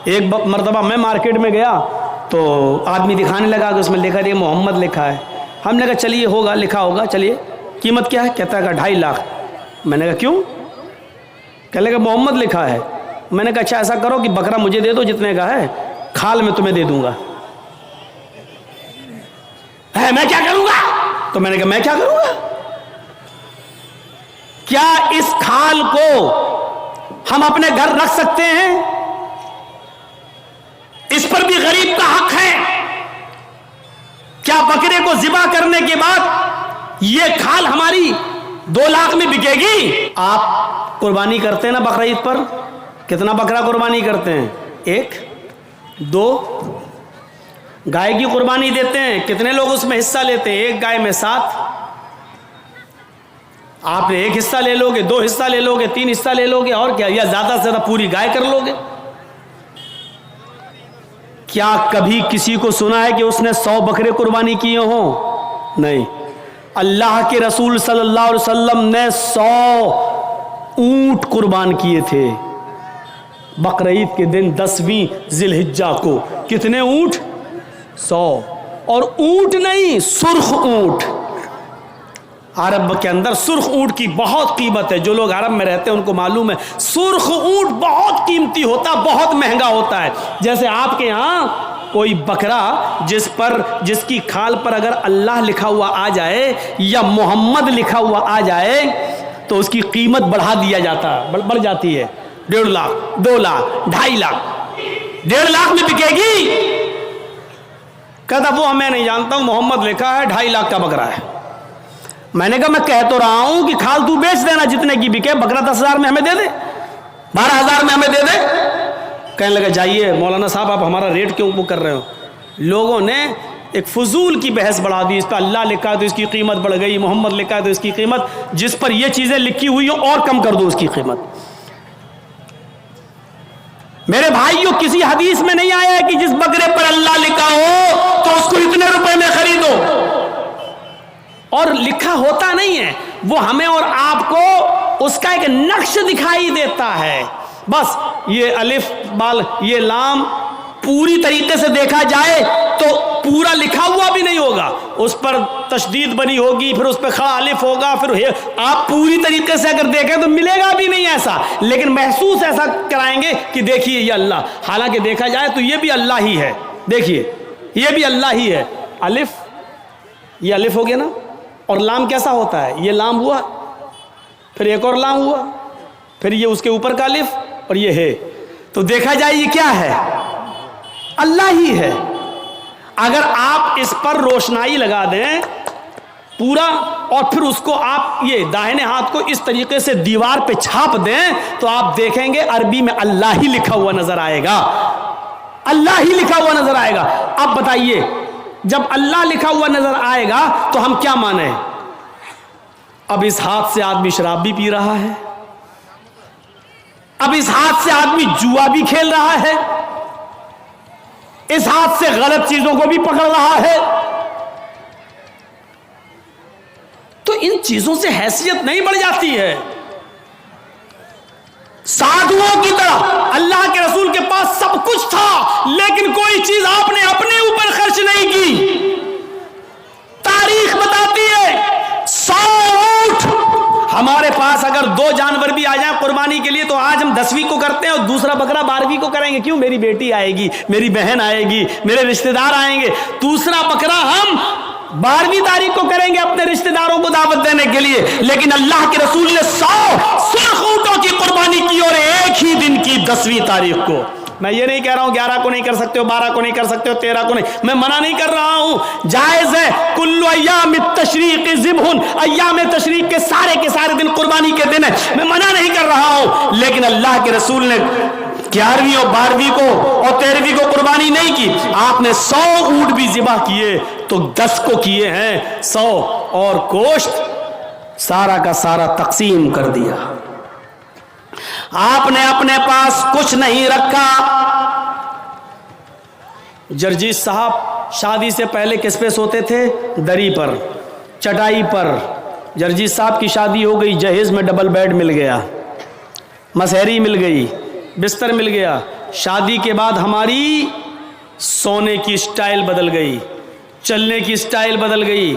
ایک مرتبہ میں مارکیٹ میں گیا تو آدمی دکھانے لگا کہ اس میں لکھا ہے محمد لکھا ہے. ہم نے کہا چلیے ہوگا, لکھا ہوگا, چلیے قیمت کیا ہے؟ کہتا ہے کہ 2.5 لاکھ. میں نے کہا کیوں؟ کہنے لگا محمد لکھا ہے. میں نے کہا اچھا ایسا کرو کہ بکرا مجھے دے دو جتنے کا ہے, کھال میں تمہیں دے دوں گا. میں کیا کروں گا؟ تو میں نے کہا میں کیا کروں گا؟ کیا اس کھال کو ہم اپنے گھر رکھ سکتے ہیں؟ اس پر بھی غریب کا حق ہے. کیا بکرے کو ذبح کرنے کے بعد یہ کھال ہماری 2 لاکھ میں بکے گی؟ آپ قربانی کرتے ہیں نا بقرعید پر, کتنا بکرا قربانی کرتے ہیں؟ 1 2 گائے کی قربانی دیتے ہیں, کتنے لوگ اس میں حصہ لیتے ہیں؟ 1 گائے میں 7. آپ نے 1 حصہ لے لو گے, 2 حصہ لے لو گے, 3 حصہ لے لو گے, اور کیا, یا زیادہ سے زیادہ پوری گائے کر لو گے. کیا کبھی کسی کو سنا ہے کہ اس نے 100 بکرے قربانی کیے ہوں؟ نہیں. اللہ کے رسول صلی اللہ علیہ وسلم نے 100 اونٹ قربان کیے تھے بقرعید کے دن 10ویں ذی الحجہ کو. کتنے اونٹ؟ 100. اور اونٹ نہیں, سرخ اونٹ. عرب کے اندر سرخ اونٹ کی بہت قیمت ہے. جو لوگ عرب میں رہتے ہیں ان کو معلوم ہے سرخ اونٹ بہت قیمتی ہوتا, بہت مہنگا ہوتا ہے. جیسے آپ کے ہاں کوئی بکرا جس کی کھال پر اگر اللہ لکھا ہوا آ جائے یا محمد لکھا ہوا آ جائے تو اس کی قیمت بڑھا دیا جاتا, بڑھ جاتی ہے. 1.5 لاکھ, 2 لاکھ, 2.5 لاکھ, 1.5 لاکھ میں بکے گی. کہتا وہ میں نہیں جانتا ہوں, محمد لکھا ہے 2.5 لاکھ کا بکرا ہے. میں نے کہا میں کہہ تو رہا ہوں کہ کھال تو بیچ دینا جتنے کی بکے, بکرا 10,000 میں ہمیں دے دے, 12,000 میں ہمیں دے دے. کہنے لگا جائیے مولانا صاحب آپ ہمارا ریٹ کیوں اوپر کر رہے ہو؟ لوگوں نے ایک فضول کی بحث بڑھا دی. اس پہ اللہ لکھا ہے تو اس کی قیمت بڑھ گئی, محمد لکھا ہے تو اس کی قیمت, جس پر یہ چیزیں لکھی ہوئی ہوں اور کم کر دو اس کی قیمت. میرے بھائیوں کسی حدیث میں نہیں آیا ہے کہ جس بکرے پر اللہ لکھا ہو تو اس کو اتنے روپے میں خریدو. اور لکھا ہوتا نہیں ہے, وہ ہمیں اور آپ کو اس کا ایک نقش دکھائی دیتا ہے. بس یہ الف بال یہ لام پوری طریقے سے دیکھا جائے تو پورا لکھا ہوا بھی نہیں ہوگا, اس پر تشدید بنی ہوگی, پھر اس پہ کھڑا الف ہوگا, پھر آپ پوری طریقے سے اگر دیکھیں تو ملے گا بھی نہیں ایسا, لیکن محسوس ایسا کرائیں گے کہ دیکھیے یہ اللہ. حالانکہ دیکھا جائے تو یہ بھی اللہ ہی ہے. دیکھیے یہ بھی اللہ ہی ہے. الف, یہ الف ہو گیا نا, اور لام کیسا ہوتا ہے؟ یہ لام ہوا, پھر ایک اور لام ہوا, پھر یہ اس کے اوپر کا الف, اور یہ ہے. تو دیکھا جائے یہ کیا ہے؟ اللہ ہی ہے. اگر آپ اس پر روشنائی لگا دیں پورا, اور پھر اس کو آپ یہ داہنے ہاتھ کو اس طریقے سے دیوار پہ چھاپ دیں تو آپ دیکھیں گے عربی میں اللہ ہی لکھا ہوا نظر آئے گا, اللہ ہی لکھا ہوا نظر آئے گا. اب بتائیے جب اللہ لکھا ہوا نظر آئے گا تو ہم کیا مانیں؟ اب اس ہاتھ سے آدمی شراب بھی پی رہا ہے, اب اس ہاتھ سے آدمی جوا بھی کھیل رہا ہے, اس ہاتھ سے غلط چیزوں کو بھی پکڑ رہا ہے. تو ان چیزوں سے حیثیت نہیں بڑھ جاتی ہے؟ سادھوؤں کی طرح اللہ کے رسول کے پاس سب کچھ تھا لیکن کوئی چیز آپ نے اپنے اوپر خرچ نہیں کی. تاریخ بتاتی ہے 100 اونٹ ہمارے پاس اگر 2 جانور بھی آ جائیں قربانی کے لیے تو آج ہم 10ویں کو کرتے ہیں اور دوسرا بکرا 12ویں کو کریں گے. کیوں؟ میری بیٹی آئے گی, میری بہن آئے گی, میرے رشتہ دار آئیں گے. دوسرا بکرا ہم 12ویں تاریخ کو کریں گے اپنے رشتہ داروں کو دعوت دینے کے لیے. لیکن اللہ کے رسول نے 100 سرخ اونٹوں کی قربانی کی اور ایک ہی دن کی 10ویں تاریخ کو. میں یہ نہیں کہہ رہا ہوں 11 کو نہیں کر سکتے ہو, 12 کو نہیں کر سکتے ہو, 13 کو نہیں, میں منع نہیں کر رہا ہوں, جائز ہے. کل ایام التشریق ذبح, ایام تشریق کے سارے دن قربانی کے دن ہے, میں منع نہیں کر رہا ہوں. لیکن اللہ کے رسول نے 11ویں اور 12ویں کو اور 13ویں کو قربانی نہیں کی. آپ نے 100 اونٹ بھی ذبح کیے تو 10 کو کیے ہیں 100, اور گوشت سارا کا سارا تقسیم کر دیا. آپ نے اپنے پاس کچھ نہیں رکھا. جرجیت صاحب شادی سے پہلے کس پہ سوتے تھے؟ دری پر, چٹائی پر. جرجیت صاحب کی شادی ہو گئی, جہیز میں ڈبل بیڈ مل گیا, مسہری مل گئی, بستر مل گیا, شادی کے بعد ہماری سونے کی سٹائل بدل گئی، چلنے کی سٹائل بدل گئی۔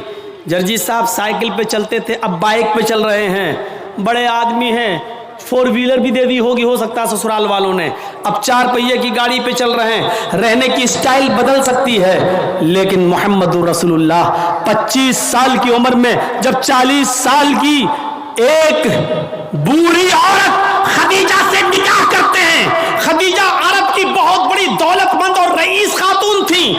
جرجی صاحب سائیکل پہ چلتے تھے، اب بائک پہ چل رہے ہیں۔ بڑے آدمی ہیں، 4 ویلر بھی دے دی ہوگی ہو سکتا ہے سسرال والوں نے، اب 4 پہیے کی گاڑی پہ چل رہے ہیں۔ رہنے کی سٹائل بدل سکتی ہے، لیکن محمد رسول اللہ 25 سال کی عمر میں جب 40 سال کی ایک بوڑھی عورت خدیجہ سے نکاح کرتے ہیں، خدیجہ عرب کی بہت بڑی دولت مند اور رئیس خاتون تھی،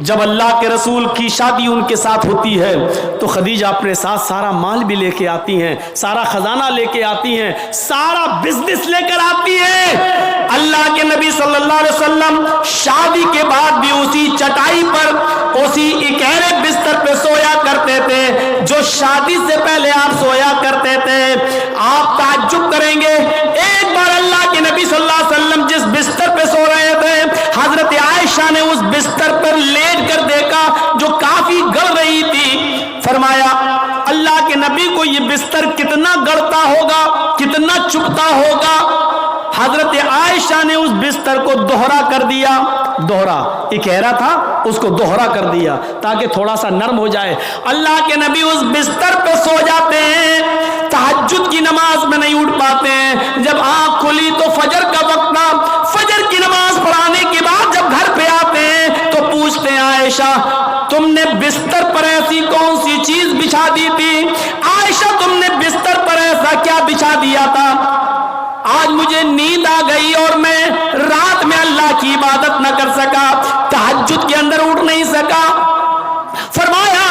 جب اللہ کے رسول کی شادی ان کے ساتھ ہوتی ہے تو خدیجہ اپنے ساتھ سارا مال بھی لے کے آتی ہیں، سارا خزانہ لے کے آتی ہیں، سارا بزنس لے کر آتی ہیں۔ اللہ کے نبی صلی اللہ علیہ وسلم شادی کے بعد بھی اسی چٹائی پر، اسی اکیرے بستر پہ سویا کرتے تھے جو شادی سے پہلے آپ سویا کرتے تھے۔ آپ تعجب کریں گے، ایک بار اللہ کے نبی صلی اللہ علیہ وسلم جس بستر پہ سو رہے تھے، حضرت عائشہ نے اس بستر پر لیٹ کر دیکھا جو کافی گڑ رہی تھی۔ فرمایا اللہ کے نبی کو یہ بستر کتنا گڑتا ہوگا، کتنا چبھتا ہوگا۔ حضرت عائشہ نے اس بستر کو دوہرا کر دیا، دوہرا اکیرا تھا اس کو دوہرا کر دیا تاکہ تھوڑا سا نرم ہو جائے۔ اللہ کے نبی اس بستر پہ سو جاتے ہیں، تہجد کی نماز میں نہیں اٹھ پاتے ہیں۔ جب آنکھ کھلی تو فجر کا وقت تھا، فجر کی نماز پڑھانے کے بعد جب گھر پہ آتے ہیں تو پوچھتے ہیں عائشہ تم نے بستر پر ایسی کون سی چیز بچھا دی تھی؟ عائشہ تم نے بستر پر ایسا کیا بچھا دیا تھا؟ آج مجھے نیند آ گئی اور میں رات میں اللہ کی عبادت نہ کر سکا، تہجد کے اندر اٹھ نہیں سکا۔ فرمایا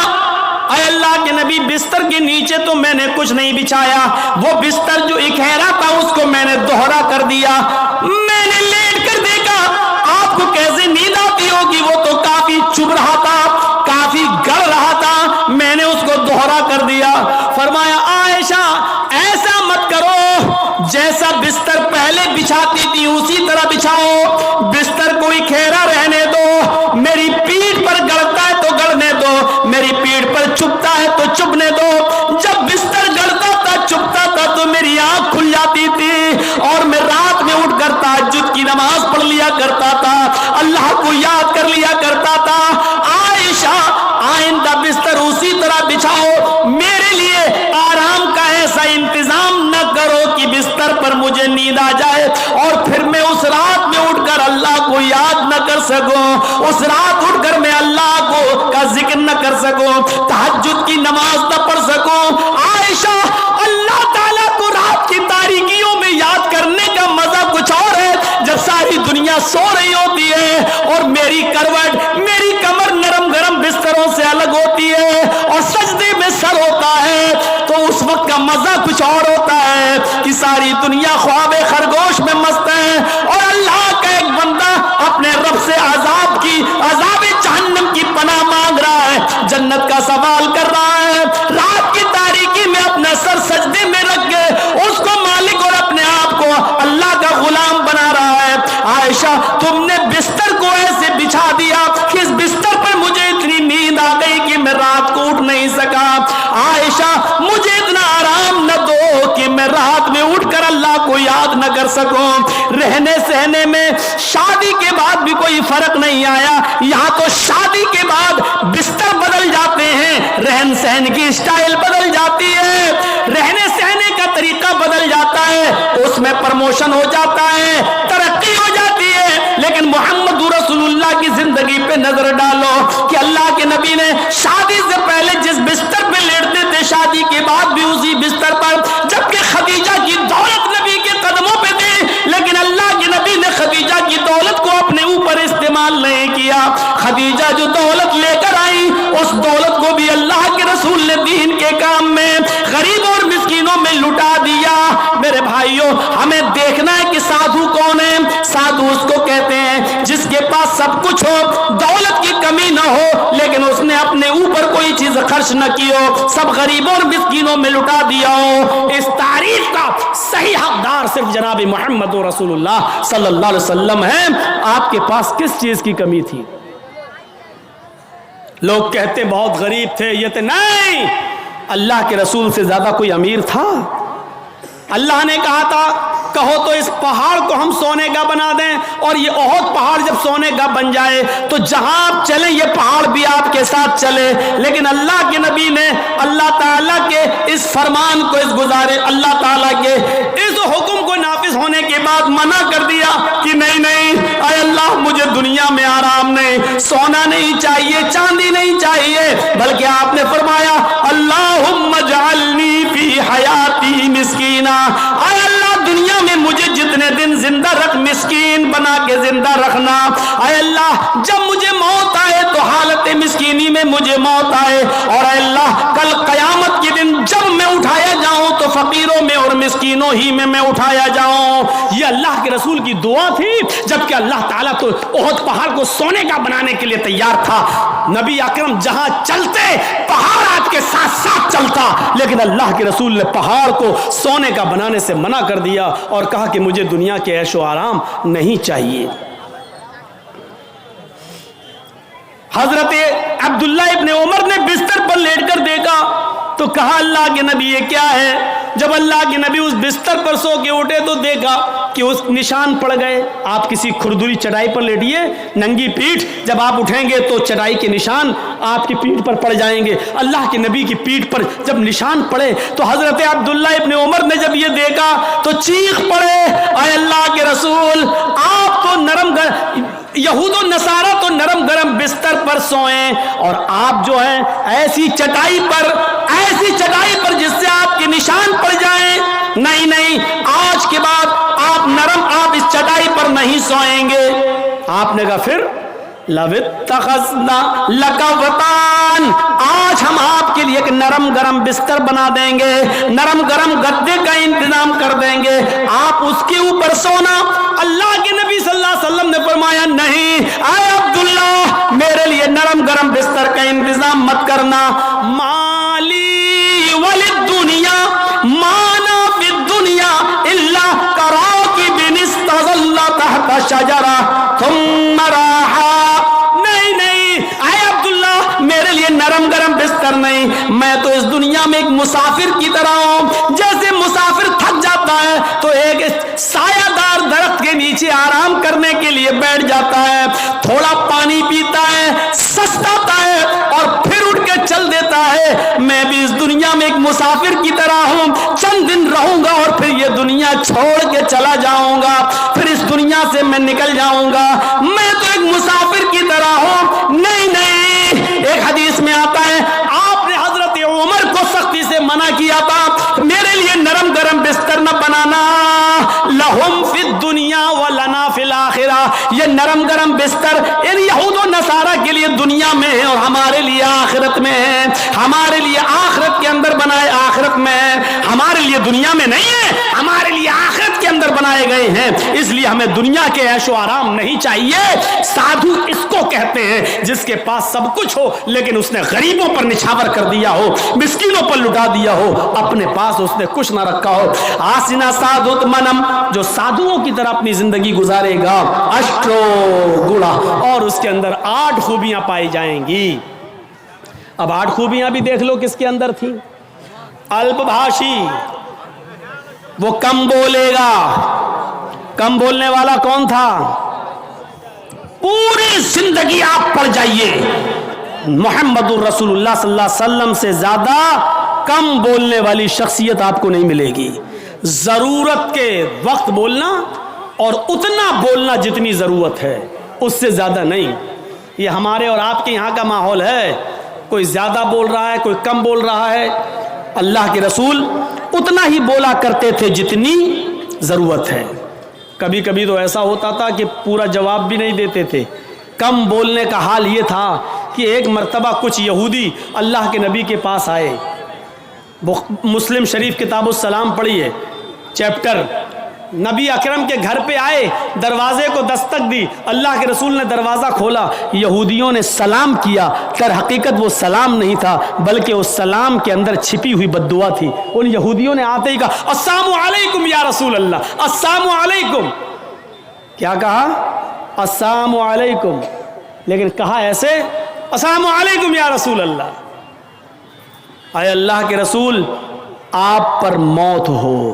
اے اللہ کے نبی بستر کے نیچے تو میں نے کچھ نہیں بچھایا، وہ بستر جو اکھیرا تھا اس کو میں نے دوہرا کر دیا۔ میں نے لیٹ کر دیکھا، آپ کو کیسے نیند آتی ہوگی، وہ تو کافی چبھ رہا تھا، کافی گڑ رہا تھا، میں نے اس کو دوہرا کر دیا۔ فرمایا عائشہ ایسا مت کرو، جیسا بستر پہلے بچھاتی تھی اسی طرح بچھاؤ، بستر کو اکھیرا رہنے دو، میری پیٹھ پر گڑتا ہے تو گڑنے دو، میری پیٹھ پر چبھتا ہے تو چبھنے دو۔ جب بستر گڑتا تھا چبھتا تھا تو میری آنکھ کھل جاتی تھی اور میں رات میں اٹھ کر تہجد کی نماز پڑھ لیا کرتا تھا، اللہ کو یاد کر لیا کرتا تھا۔ عائشہ آئندہ بستر اسی طرح بچھاؤ، میرے لیے آرام کا ایسا انتظام نہ کرو کہ بستر پر مجھے نیند آ جائے اور پھر میں اس رات میں اٹھ کر اللہ کو یاد نہ کر سکوں، اس رات اٹھ کر میں اللہ کو کا ذکر نہ کر سکوں، تہجد کی نماز نہ پڑھ سکوں۔ عائشہ اللہ تعالیٰ کو رات کی تاریکیوں میں یاد کرنے کا مزہ کچھ اور ہے جب ساری دنیا سو رہی ہوتی ہے اور میری کروٹ، میری کمر نرم گرم بستروں سے الگ ہوتی ہے اور سجدے میں سر ہوتا ہے، تو اس وقت کا مزہ کچھ اور ہوتا ہے کہ ساری دنیا خواب خرگوش میں مست ہے اور اللہ کا ایک بندہ اپنے رب سے عذاب جہنم کی پناہ مانگ رہا ہے، جنت کا سوال کر رہا ہے، رات کی تاریکی میں اپنا سر سجدے میں رکھ کے اس کو مالک اور اپنے آپ کو اللہ کا غلام بنا رہا ہے۔ عائشہ تم نے بستر کو ایسے بچھا دیا کہ اس بستر پر مجھے اتنی نیند آ گئی کہ میں رات کو اٹھ نہیں سکا۔ عائشہ مجھے اتنا آرام نہ دو کہ میں رات میں اٹھ کر اللہ کو یاد نہ کر سکوں۔ رہنے سہنے میں شادی کے بعد بھی کوئی فرق نہیں آیا، یہاں تو شادی کے بعد بستر بدل جاتے ہیں، رہن سہن کی اسٹائل بدل جاتی ہے، رہنے سہنے کا طریقہ بدل جاتا ہے، اس میں پروموشن ہو جاتا ہے، ترقی ہو جاتی ہے۔ لیکن محمد رسول اللہ کی زندگی پہ نظر ڈالو کہ اللہ کے نبی نے شادی سے پہلے جس بستر پہ لیٹتے تھے شادی کے بعد بھی اسی بستر پر، جبکہ خدیجہ کی دولت نبی کے قدموں پہ تھی، لیکن اللہ کے نبی نے خدیجہ کی دولت کو اپنے اوپر استعمال نہیں کیا۔ خدیجہ جو دولت لے کر آئی اس دولت کو بھی اللہ کے رسول نے دین کے کام میں غریبوں اور مسکینوں میں لٹا دیا۔ میرے بھائیوں ہمیں دیکھنا ہے کہ سادھو کون ہے۔ سادھو اس کو کہتے ہیں جس کے پاس سب کچھ ہو، دولت کی کمی نہ ہو، لیکن اس نے اپنے اوپر کوئی چیز خرچ نہ کی ہو، سب غریبوں اور مسکینوں میں لٹا دیا ہو۔ اس تعریف کا صحیح حقدار صرف جناب محمد رسول اللہ صلی اللہ علیہ وسلم ہے۔ آپ کے پاس کس چیز کی کمی تھی؟ لوگ کہتے بہت غریب تھے، یہ تھے، نہیں، اللہ کے رسول سے زیادہ کوئی امیر تھا؟ اللہ نے کہا تھا کہو تو اس پہاڑ کو ہم سونے کا بنا دیں، اور یہ احد پہاڑ جب سونے کا بن جائے تو جہاں آپ چلیں یہ پہاڑ بھی آپ کے ساتھ چلے۔ لیکن اللہ کے نبی نے اللہ تعالیٰ کے اس فرمان کو، اس گزارے اللہ تعالیٰ کے اس حکم کو نافذ ہونے کے بعد منع کر دیا کہ نہیں نہیں، اے اللہ مجھے دنیا میں آرام نہیں، سونا نہیں چاہیے، چاندی نہیں چاہیے، بلکہ آپ نے فرمایا اللہم اجعلنی فی حیاتی مسکینا، اے اللہ دنیا میں مجھے جتنے دن زندہ رکھ، مسکین بنا کے زندہ رکھنا۔ اے اللہ جب مجھے موت آئے تو حالت مسکینی میں مجھے موت آئے، اور اے اللہ کل قیامت کے دن جب میں اٹھایا جاؤں تو فقیروں میں اور مسکینوں ہی میں اٹھایا جاؤں۔ یہ اللہ کے رسول کی دعا تھی، جبکہ اللہ تعالیٰ تو احد پہاڑ کو سونے کا بنانے کے لیے تیار تھا۔ نبی اکرم جہاں چلتے پہاڑ آپ کے ساتھ ساتھ چلتا، لیکن اللہ کے رسول نے پہاڑ کو سونے کا بنانے سے منع کر دیا اور کہا کہ مجھے دنیا کے عیش و آرام نہیں چاہیے۔ حضرت عبداللہ ابن عمر نے بستر پر لیٹ کر دیکھا تو کہا اللہ کے نبی یہ کیا ہے؟ جب اللہ کے نبی اس بستر پر سو کے اٹھے تو دیکھا کہ اس نشان پڑ گئے۔ آپ کسی کھردری چٹائی پر لیٹیے، ننگی پیٹھ، جب آپ اٹھیں گے تو چٹائی کے نشان آپ کی پیٹھ پر پڑ جائیں گے۔ اللہ کے نبی کی پیٹھ پر جب نشان پڑے تو حضرت عبداللہ ابن عمر نے جب یہ دیکھا تو چیخ پڑے، اے اللہ کے رسول آپ تو نرم یہود و نصارہ تو نرم گرم بستر پر سوئیں، اور آپ جو ہیں ایسی چٹائی پر جس سے آپ کے نشان پڑ جائیں، نہیں نہیں، آج کے بعد آپ اس چٹائی پر نہیں سوئیں گے۔ آپ نے کہا پھر لَوِ اتَّخَذْنَا لَكَ وَطَانًا، آج ہم آپ کے لیے ایک نرم گرم بستر بنا دیں گے، نرم گرم گدے کا انتظام کر دیں گے، آپ اس کے اوپر سونا۔ اللہ کے نبی صلی اللہ علیہ وسلم نے فرمایا نہیں، اے عبداللہ میرے لیے نرم گرم بستر کا انتظام مت کرنا۔ مالی وللدنیا مانا فی الدنیا الا کراکب استظل تحت شجرہ ثم راحا، میرے لیے نرم گرم بستر نہیں، میں تو اس دنیا میں ایک مسافر کی طرح ہوں۔ جیسے مسافر تھک جاتا ہے تو ایک سایہ دار درخت کے نیچے آرام کرنے کے لیے بیٹھ جاتا ہے، تھوڑا پانی پیتا ہے، سستاتا ہے اور پھر اٹھ کے چل دیتا ہے۔ میں بھی اس دنیا میں ایک مسافر کی طرح ہوں، چند دن رہوں گا اور پھر یہ دنیا چھوڑ کے چلا جاؤں گا، پھر اس دنیا سے میں نکل جاؤں گا۔ میں تو ایک مسافر کی طرح ہوں۔ نہیں نہیں، ایک حدیث میں آتا ہے آپ نے حضرت عمر کو سختی سے منع کیا تھا میرے لیے نرم گرم بستر نہ بنانا، لہم فی الدنیا ولنا فی الآخرہ، یہ نرم گرم بستر ان یہود و نصارہ کے لیے دنیا میں ہے اور ہمارے لیے آخرت میں ہے، ہمارے لیے آخرت کے اندر بنائے، آخرت میں ہے، ہمارے لیے دنیا میں نہیں ہے، ہمارے لیے آخرت کے اندر بنائے گئے ہیں، اس لیے ہمیں دنیا کے عیش و آرام نہیں چاہیے۔ سادھو اس کو کہتے ہیں جس کے پاس سب کچھ ہو لیکن اس نے غریبوں پر نچھاور کر دیا ہو، مسکینوں پر لٹا دیا ہو، اپنے پاس اس نے کچھ نہ رکھا ہو۔ آسنا سادھوت منم، جو سادھوؤں کی طرح اپنی زندگی گزارے گا، اشٹو گڑا، اور اس کے اندر 8 خوبیاں پائی جائیں گی۔ اب 8 خوبیاں بھی دیکھ لو کس کے اندر تھیں۔ الپ بھاشی، وہ کم بولے گا۔ کم بولنے والا کون تھا؟ پوری زندگی آپ پڑھ جائیے، محمد الرسول اللہ صلی اللہ علیہ وسلم سے زیادہ کم بولنے والی شخصیت آپ کو نہیں ملے گی۔ ضرورت کے وقت بولنا اور اتنا بولنا جتنی ضرورت ہے، اس سے زیادہ نہیں۔ یہ ہمارے اور آپ کے یہاں کا ماحول ہے، کوئی زیادہ بول رہا ہے، کوئی کم بول رہا ہے۔ اللہ کے رسول اتنا ہی بولا کرتے تھے جتنی ضرورت ہے۔ کبھی کبھی تو ایسا ہوتا تھا کہ پورا جواب بھی نہیں دیتے تھے۔ کم بولنے کا حال یہ تھا کہ ایک مرتبہ کچھ یہودی اللہ کے نبی کے پاس آئے۔ مسلم شریف کتاب السلام پڑھیے، چیپٹر، نبی اکرم کے گھر پہ آئے، دروازے کو دستک دی، اللہ کے رسول نے دروازہ کھولا، یہودیوں نے سلام کیا، در حقیقت وہ سلام نہیں تھا بلکہ اس سلام کے اندر چھپی ہوئی بد دعا تھی۔ ان یہودیوں نے آتے ہی کہا السلام علیکم یا رسول اللہ، السلام علیکم۔ کیا کہا؟ السلام علیکم، لیکن کہا ایسے السلام علیکم یا رسول اللہ۔ اے اللہ کے رسول، آپ پر موت ہو،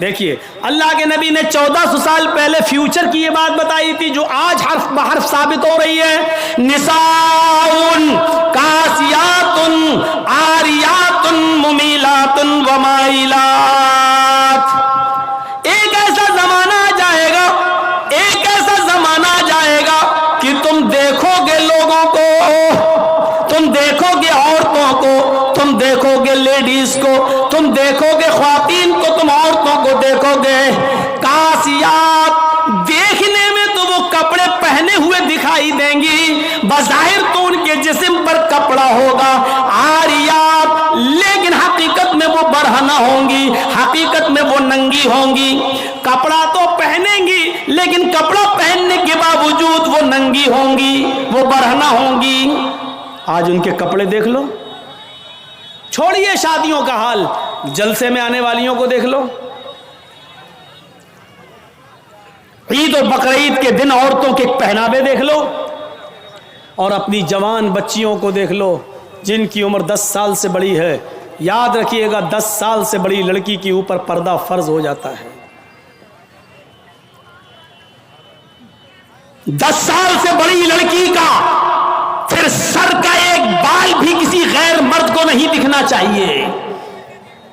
دیکھیے اللہ کے نبی نے 1400 سال پہلے فیوچر کی یہ بات بتائی تھی جو آج حرف بحرف ثابت ہو رہی ہے. نساؤن کاسیات عاریات ممیلات ومائلات. ایک ایسا زمانہ آ جائے گا، ایک ایسا زمانہ آ جائے گا کہ تم دیکھو گے لوگوں کو، تم دیکھو گے عورتوں کو، تم دیکھو گے لیڈیز کو، تم دیکھو گے خواتین کو، تم عورتوں کو دیکھو گے کاسیات. دیکھنے میں تو وہ کپڑے پہنے ہوئے دکھائی دیں گی، بظاہر تو ان کے جسم پر کپڑا ہوگا. عاریات، لیکن حقیقت میں وہ برہنہ ہوں گی، حقیقت میں وہ ننگی ہوں گی. کپڑا تو پہنیں گی لیکن کپڑا پہننے کے باوجود وہ ننگی ہوں گی، وہ برہنہ ہوں گی. آج ان کے کپڑے دیکھ لو، چھوڑیے شادیوں کا حال، جلسے میں آنے والیوں کو دیکھ لو. عید اور بقرعید کے دن عورتوں کے پہناوے دیکھ لو، اور اپنی جوان بچیوں کو دیکھ لو جن کی عمر 10 سال سے بڑی ہے. یاد رکھیے گا 10 سال سے بڑی لڑکی کے اوپر پردہ فرض ہو جاتا ہے. 10 سال سے بڑی لڑکی کا پھر سر کا ایک بال بھی کسی غیر مرد کو نہیں دکھنا چاہیے.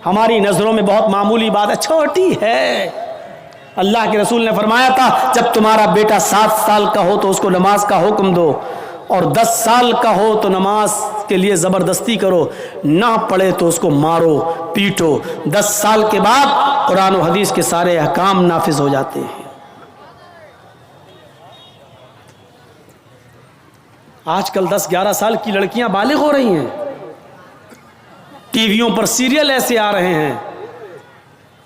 ہماری نظروں میں بہت معمولی بات ہے، چھوٹی ہے. اللہ کے رسول نے فرمایا تھا جب تمہارا بیٹا 7 سال کا ہو تو اس کو نماز کا حکم دو، اور 10 سال کا ہو تو نماز کے لیے زبردستی کرو، نہ پڑھے تو اس کو مارو پیٹو. 10 سال کے بعد قرآن و حدیث کے سارے احکام نافذ ہو جاتے ہیں. آج کل 10-11 سال کی لڑکیاں بالغ ہو رہی ہیں. ٹی ویوں پر سیریل ایسے آ رہے ہیں،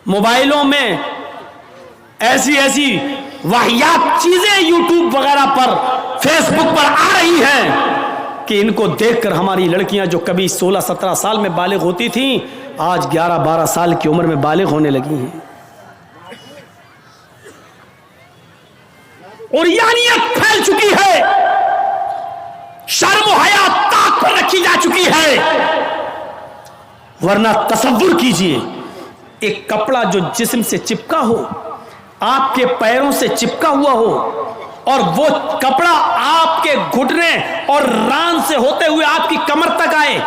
موبائلوں میں ایسی ایسی واہیات چیزیں یوٹیوب وغیرہ پر، فیس بک پر آ رہی ہیں کہ ان کو دیکھ کر ہماری لڑکیاں جو کبھی 16-17 سال میں بالغ ہوتی تھیں آج 11-12 سال کی عمر میں بالغ ہونے لگی ہیں. عریانیت پھیل چکی ہے، شرم و حیا طاق پر رکھی جا چکی ہے. ورنہ تصور کیجئے ایک کپڑا جو جسم سے چپکا ہو، آپ کے پیروں سے چپکا ہوا ہو، اور وہ کپڑا آپ کے گھٹنے اور ران سے ہوتے ہوئے آپ کی کمر تک آئے،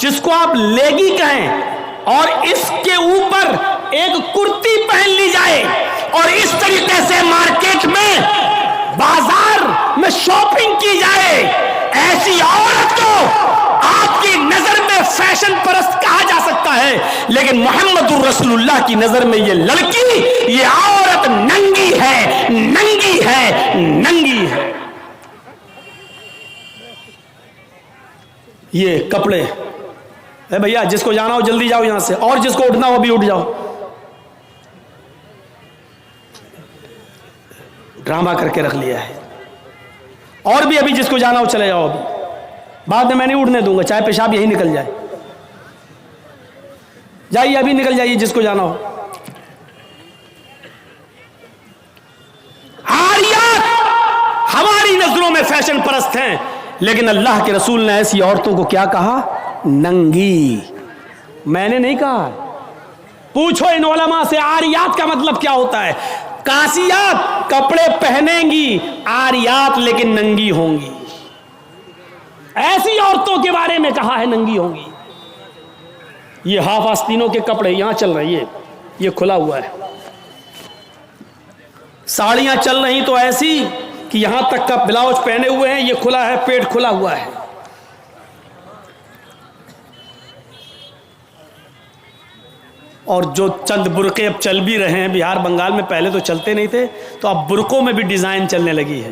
جس کو آپ لیگی کہیں، اور اس کے اوپر ایک کرتی پہن لی جائے اور اس طریقے سے مارکیٹ میں بازار میں شاپنگ کی جائے. ایسی عورت کو آپ کی نظر میں فیشن پرست کہا جا سکتا ہے، لیکن محمد رسول اللہ کی نظر میں یہ لڑکی، یہ عورت ننگی ہے، ننگی ہے، ننگی ہے. یہ کپڑے اے بھیا جس کو جانا ہو جلدی جاؤ یہاں سے، اور جس کو اٹھنا ہو ابھی اٹھ جاؤ. ڈرامہ کر کے رکھ لیا ہے. اور بھی ابھی جس کو جانا ہو چلے جاؤ، ابھی بعد میں نہیں اٹھنے دوں گا، چاہے پیشاب یہی نکل جائے. جائیے ابھی نکل جائیے جس کو جانا ہو. عاریات ہماری نظروں میں فیشن پرست ہیں، لیکن اللہ کے رسول نے ایسی عورتوں کو کیا کہا؟ ننگی. میں نے نہیں کہا، پوچھو ان علماء سے عاریات کا مطلب کیا ہوتا ہے. کاسیات کپڑے پہنیں گی، عاریات لیکن ننگی ہوں گی. ایسی عورتوں کے بارے میں کہا ہے ننگی ہوں گی. یہ ہاف آستینوں کے کپڑے یہاں چل رہی ہے، یہ کھلا ہوا ہے. ساڑیاں چل رہی تو ایسی کہ یہاں تک کا بلاؤز پہنے ہوئے ہیں، یہ کھلا ہے، پیٹ کھلا ہوا ہے. اور جو چند برقعے اب چل بھی رہے ہیں بہار بنگال میں، پہلے تو چلتے نہیں تھے، تو اب برقعوں میں بھی ڈیزائن چلنے لگی ہے.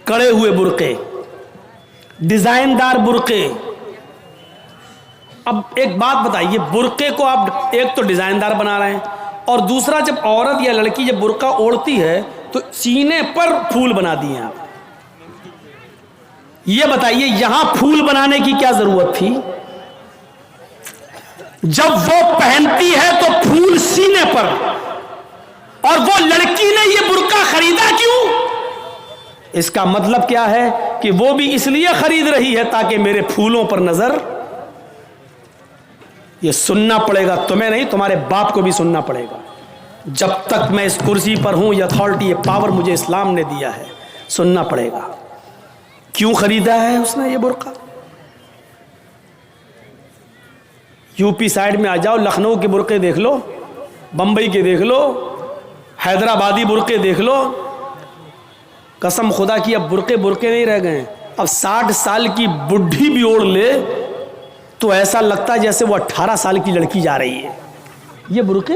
کڑے ہوئے برقعے، ڈیزائن دار برقعے. اب ایک بات بتائیے، برقعے کو آپ ایک تو ڈیزائن دار بنا رہے ہیں، اور دوسرا جب عورت یا لڑکی جب برقع اوڑھتی ہے تو سینے پر پھول بنا دیے آپ. یہ بتائیے یہاں پھول بنانے کی کیا ضرورت تھی؟ جب وہ پہنتی ہے تو پھول سینے پر، اور وہ لڑکی نے یہ برقع خریدا کیوں؟ اس کا مطلب کیا ہے کہ وہ بھی اس لیے خرید رہی ہے تاکہ میرے پھولوں پر نظر یہ سننا پڑے گا تمہیں نہیں، تمہارے باپ کو بھی سننا پڑے گا. جب تک میں اس کرسی پر ہوں، یہ اتھارٹی، یہ پاور مجھے اسلام نے دیا ہے، سننا پڑے گا. کیوں خریدا ہے اس نے یہ برقع؟ یو پی سائڈ میں آ جاؤ، لکھنؤ کے برقعے دیکھ لو، بمبئی کے دیکھ لو، حیدرآبادی برقعے دیکھ لو. قسم خدا کی اب برقعے نہیں رہ گئے. اب 60 سال کی بڈھی بھی اوڑھ لے تو ایسا لگتا ہے جیسے وہ 18 سال کی لڑکی جا رہی ہے. یہ برقعے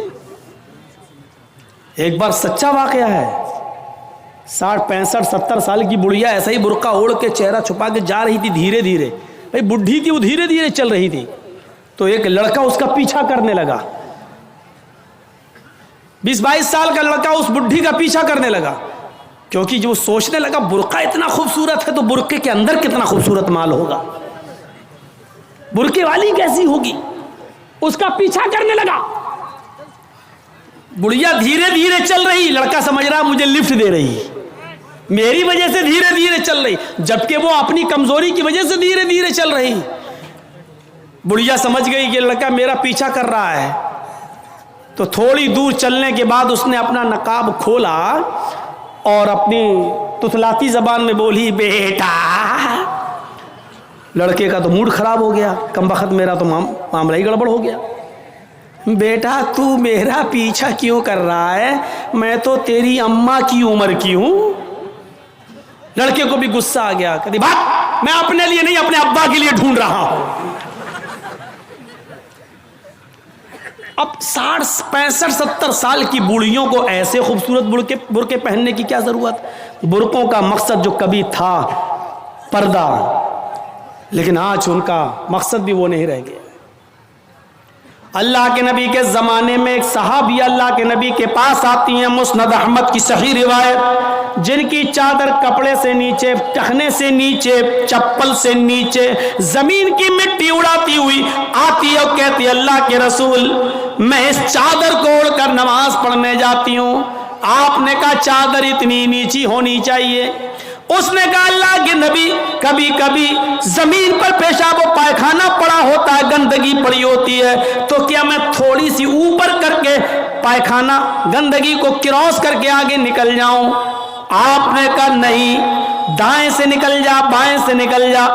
ایک بار سچا واقعہ ہے. 60 65 70 سال کی بڑھیا ایسا ہی برقع اوڑھ کے چہرہ چھپا کے جا رہی تھی دھیرے دھیرے. بھائی بڈھی تھی، وہ دھیرے دھیرے چل رہی تھی، تو ایک لڑکا اس کا پیچھا کرنے لگا. 20-22 سال کا لڑکا اس بڈھی کا پیچھا کرنے لگا، کیونکہ جو سوچنے لگا برقع اتنا خوبصورت ہے تو برقعے کے اندر کتنا خوبصورت مال ہوگا، برقعے والی کیسی ہوگی. اس کا پیچھا کرنے لگا. بڑھیا دھیرے دھیرے چل رہی، لڑکا سمجھ رہا مجھے لفٹ دے رہی، میری وجہ سے دھیرے دھیرے چل رہی، جبکہ وہ اپنی کمزوری کی وجہ سے دھیرے دھیرے چل رہی. بڑھیا سمجھ گئی کہ لڑکا میرا پیچھا کر رہا ہے، تو تھوڑی دور چلنے کے بعد اس نے اپنا نقاب کھولا اور اپنی تتلاتی زبان میں بولی بیٹا. لڑکے کا تو موڈ خراب ہو گیا، کم بخت میرا تو معاملہ ہی گڑبڑ ہو گیا. بیٹا تو میرا پیچھا کیوں کر رہا ہے؟ میں تو تیری اماں کی عمر کی ہوں. لڑکے کو بھی غصہ آ گیا، کہتی بات میں اپنے لیے نہیں اپنے ابا کے لیے ڈھونڈ رہا ہوں. اب 60 65 70 سال کی بوڑھیوں کو ایسے خوبصورت برقعے پہننے کی کیا ضرورت؟ برقعوں کا مقصد جو کبھی تھا پردہ، لیکن آج ان کا مقصد بھی وہ نہیں رہ گیا. اللہ کے نبی کے زمانے میں ایک صحابی اللہ کے نبی کے پاس آتی ہیں، مسند احمد کی صحیح روایت، جن کی چادر کپڑے سے نیچے، ٹخنے سے نیچے، چپل سے نیچے زمین کی مٹی اڑاتی ہوئی آتی ہے اور کہتی ہے اللہ کے رسول میں اس چادر کو اوڑھ کر نماز پڑھنے جاتی ہوں. آپ نے کہا چادر اتنی نیچی ہونی چاہیے. اس نے کہا اللہ کے نبی کبھی کبھی زمین پر پیشاب و پائخانہ پڑا ہوتا ہے، گندگی پڑی ہوتی ہے، تو کیا میں تھوڑی سی اوپر کر کے پائخانہ گندگی کو کراس کر کے آگے نکل جاؤں؟ آپ نے کہا نہیں، دائیں سے نکل جا، بائیں سے نکل جا.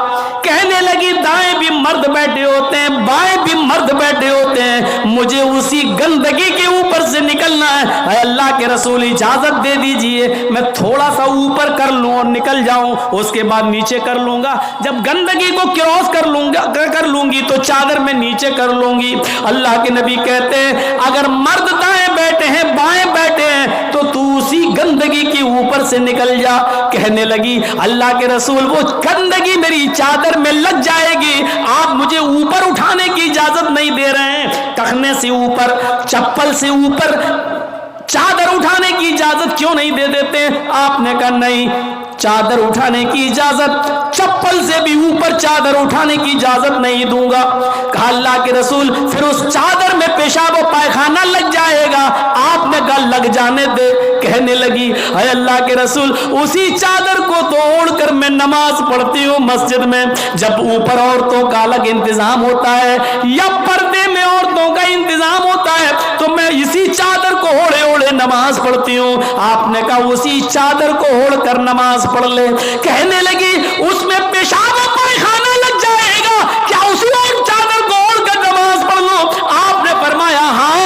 کہنے لگی دائیں بھی مرد بیٹھے ہوتے ہیں، بائیں بھی مرد بیٹھے ہوتے ہیں، مجھے اسی گندگی کے اوپر سے نکلنا ہے. اے اللہ کے رسول اجازت دے دیجئے، میں تھوڑا سا اوپر کر لوں اور نکل جاؤں، اس کے بعد نیچے کر لوں گا. جب گندگی کو کراس کر لوں گی تو چادر میں نیچے کر لوں گی. اللہ کے نبی کہتے ہیں اگر مرد دائیں بیٹھے ہیں بائیں بیٹھے ہیں تو تو اسی گندگی کے اوپر سے نکل جا. کہنے لگی اللہ کے رسول وہ گندگی میری چادر میں لگ جائے گی، آپ مجھے اوپر اٹھانے کی اجازت نہیں دے رہے ہیں، ٹخنے سے اوپر، چپل سے اوپر چادر اٹھانے کی اجازت کیوں نہیں دے دیتے؟ آپ نے کہا نہیں، چادر اٹھانے کی اجازت، چپل سے بھی اوپر چادر اٹھانے کی اجازت نہیں دوں گا. کہا اللہ کے رسول پھر اس چادر میں پیشاب و پائخانہ لگ جائے گا. آپ نے کہا لگ جانے دے. کہنے لگی اے اللہ کے رسول اسی چادر کو تو اوڑھ کر میں نماز پڑھتی ہوں مسجد میں. جب اوپر عورتوں کا الگ انتظام ہوتا ہے یا پردے میں عورتوں کا انتظام ہوتا ہے تو میں اسی چادر کو اوڑھے اوڑھے نماز پڑھتی ہوں. آپ نے کہا اسی چادر کو اوڑھ کر نماز پڑھ لے. کہنے لگی اس میں پیشاب و پائخانہ لگ جائے گا، کیا اسی اور چادر کو اوڑھ کر نماز پڑھ لوں؟ آپ نے فرمایا ہاں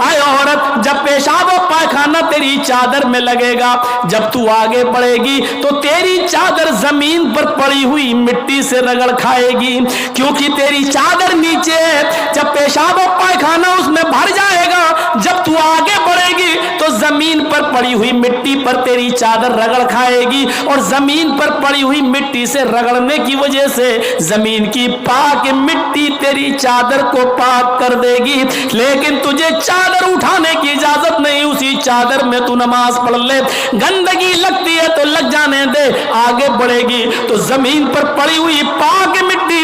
اے عورت، جب پیشاب و پائخانہ تیری چادر میں لگے گا، جب تو آگے بڑھے گی تو تیری چادر زمین پر پڑی ہوئی مٹی سے رگڑ کھائے گی، کیونکہ تیری چادر نیچے ہے. جب پیشاب و پائخانہ اس میں بھر جائے گا، جب تو آگے بڑھے گی تو زمین پر پڑی ہوئی مٹی پر تیری چادر رگڑ کھائے گی، اور زمین پر پڑی ہوئی مٹی سے رگڑنے کی وجہ سے زمین کی پاک مٹی تیری چادر کو پاک کر دے گی. لیکن تجھے چادر اٹھانے کی اجازت نہیں، اسی چادر میں تو نماز پڑھ لے. گندگی لگتی ہے تو لگ جانے دے، آگے بڑھے گی تو زمین پر پڑی ہوئی پاک مٹی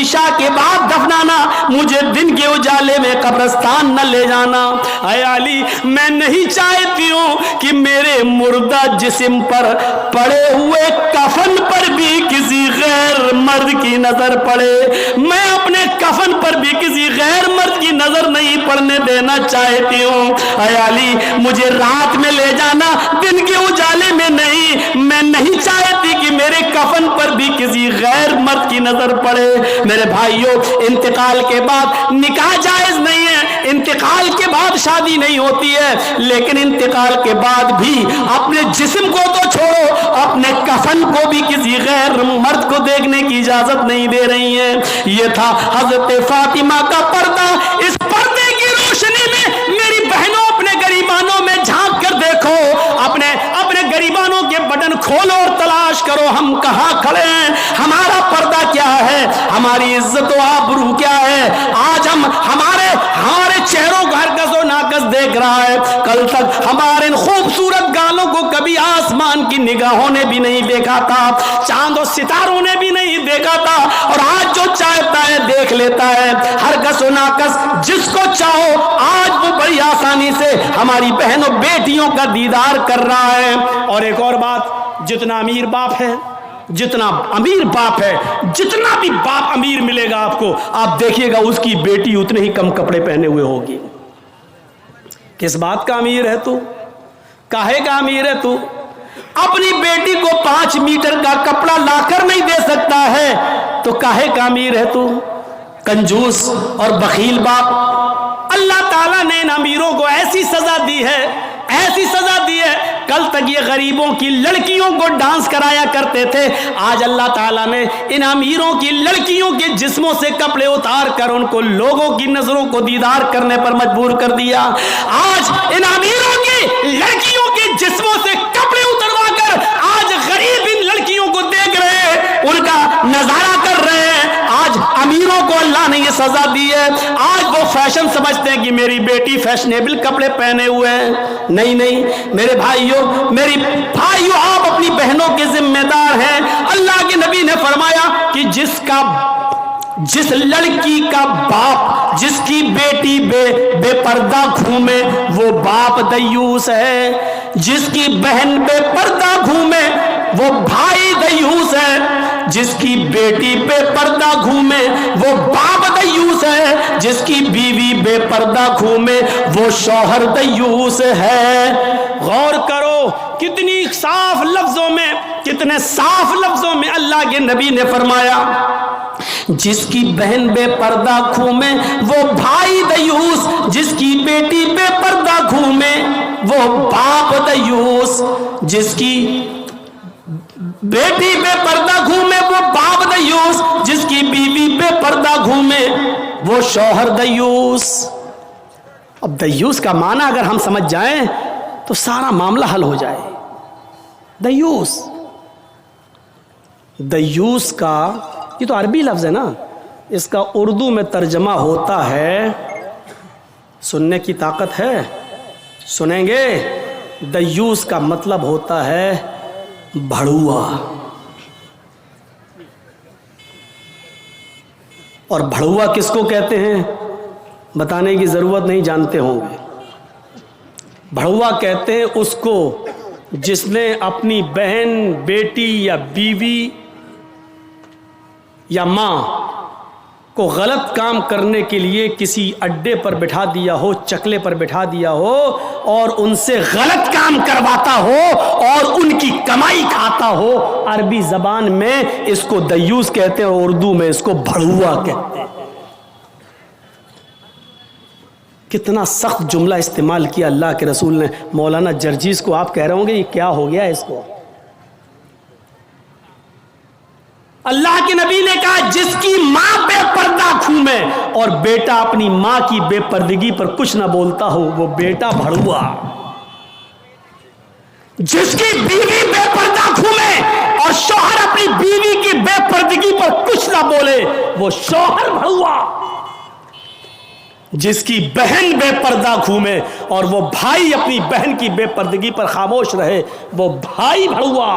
عشاء کے بعد دفنانا, مجھے دن کے اجالے میں قبرستان نہ لے جانا. اے علی, میں نہیں چاہتی ہوں کہ میرے مردہ جسم پر پڑے ہوئے کفن پر بھی کسی غیر مرد کی نظر پڑے. میں اپنے کفن پر بھی کسی غیر مرد کی نظر نہیں پڑنے دینا چاہتی ہوں. اے علی, مجھے رات میں لے جانا, دن کے اجالے میں نہیں. میں نہیں چاہتی کہ میرے کفن پر بھی کسی غیر مرد کی نظر پڑے. میرے بھائیوں, انتقال کے بعد نکاح جائز نہیں ہے, انتقال کے بعد شادی نہیں ہوتی ہے, لیکن انتقال کے بعد بھی اپنے جسم کو تو چھوڑو, اپنے کفن کو بھی کسی غیر مرد کو دیکھنے کی اجازت نہیں دے رہی ہیں. یہ تھا حضرت فاطمہ کا پردہ. اس پردے کی روشنی میں میری بہنوں, اپنے گریبانوں میں جھانک کر دیکھو, اپنے گریبانوں کے بٹن کھولو اور تلاش کرو ہم کہاں کھڑے ہیں, ہمارا پردہ کیا ہے, ہماری عزت و آبرو کیا ہے. آج ہمارے چہروں کو ہرگز و ناقص دیکھ رہا ہے. کل تک ہمارے ان خوبصورت گالوں کو کبھی آسمان کی نگاہوں نے بھی نہیں دیکھا تھا, چاند و ستاروں نے بھی نہیں دیکھا تھا, اور آج جو چاہتا ہے دیکھ لیتا ہے. ہرگز و ناقص جس کو چاہو آج وہ بڑی آسانی سے ہماری بہنوں بیٹیوں کا دیدار کر رہا ہے. اور ایک اور بات, جتنا امیر باپ ہے, جتنا امیر باپ ہے, جتنا بھی باپ امیر ملے گا آپ کو, آپ دیکھیے گا اس کی بیٹی اتنے ہی کم کپڑے پہنے ہوئے ہوگی. کس بات کا امیر ہے تو, کاہے کا امیر ہے تو؟ اپنی بیٹی کو 5 میٹر کا کپڑا لا کر نہیں دے سکتا ہے تو کاہے کا امیر ہے تو؟ کنجوس اور بخیل باپ. اللہ تعالیٰ نے ان امیروں کو ایسی سزا دی ہے, ایسی سزا دی ہے. کل تک یہ غریبوں کی لڑکیوں کو ڈانس کرایا کرتے تھے, آج اللہ تعالیٰ نے ان امیروں کی لڑکیوں کے جسموں سے کپڑے اتار کر ان کو لوگوں کی نظروں کو دیدار کرنے پر مجبور کر دیا. آج ان امیروں کی لڑکیوں کے جسموں سے کپڑے اتروا کر آج غریب ان لڑکیوں کو دیکھ رہے ہیں, ان کا نظارہ کر رہے ہیں. آج امیروں کو اللہ نے یہ سزا دی ہے. آج وہ فیشن سمجھتے ہیں کہ میری بیٹی فیشنیبل کپڑے پہنے ہوئے ہیں. نہیں, میرے بھائیوں, آپ اپنی بہنوں کے ذمہ دار ہیں. اللہ کے نبی نے فرمایا کہ جس لڑکی کا باپ جس کی بیٹی بے پردہ گھومے وہ باپ دیوس ہے, جس کی بہن بے پردہ گھومے وہ بھائی دیوس ہے, جس کی بیٹی بے پردہ گھومے وہ باپ دیوس ہے, جس کی بیوی بے پردہ گھومے وہ شوہر دیوس ہے. غور کرو کتنی صاف لفظوں میں, کتنے صاف لفظوں میں اللہ کے نبی نے فرمایا, جس کی بہن بے پردہ گھومے وہ بھائی دیوس, جس کی بیٹی بے پردہ گھومے وہ باپ دیوس, جس کی بیٹی بے پردہ گھومے وہ باپ دیوس, جس کی بیوی بے پردہ گھومے وہ شوہر دیوس. اب دیوس کا معنی اگر ہم سمجھ جائیں تو سارا معاملہ حل ہو جائے. دیوس کا یہ تو عربی لفظ ہے نا, اس کا اردو میں ترجمہ ہوتا ہے, سننے کی طاقت ہے, سنیں گے. دیوس کا مطلب ہوتا ہے بھڑوا, اور بھڑوا کس کو کہتے ہیں بتانے کی ضرورت نہیں, جانتے ہوں گے. بھڑوا کہتے ہیں اس کو جس نے اپنی بہن, بیٹی یا بیوی یا ماں کو غلط کام کرنے کے لیے کسی اڈے پر بٹھا دیا ہو, چکلے پر بٹھا دیا ہو, اور ان سے غلط کام کرواتا ہو اور ان کی کمائی کھاتا ہو. عربی زبان میں اس کو دیوس کہتے ہیں اور اردو میں اس کو بھڑوا کہتے ہیں. کتنا سخت جملہ استعمال کیا اللہ کے رسول نے. مولانا جرجیز کو آپ کہہ رہے ہوں گے یہ کیا ہو گیا اس کو. اللہ کے نبی نے کہا جس کی ماں بے پردہ گھومے اور بیٹا اپنی ماں کی بے پردگی پر کچھ نہ بولتا ہو وہ بیٹا بھڑوا. جس کی بیوی بے پردہ گھومے اور شوہر اپنی بیوی کی بے پردگی پر کچھ نہ بولے وہ شوہر بھڑوا. جس کی بہن بے پردہ گھومے اور وہ بھائی اپنی بہن کی بے پردگی پر خاموش رہے وہ بھائی بھڑوا.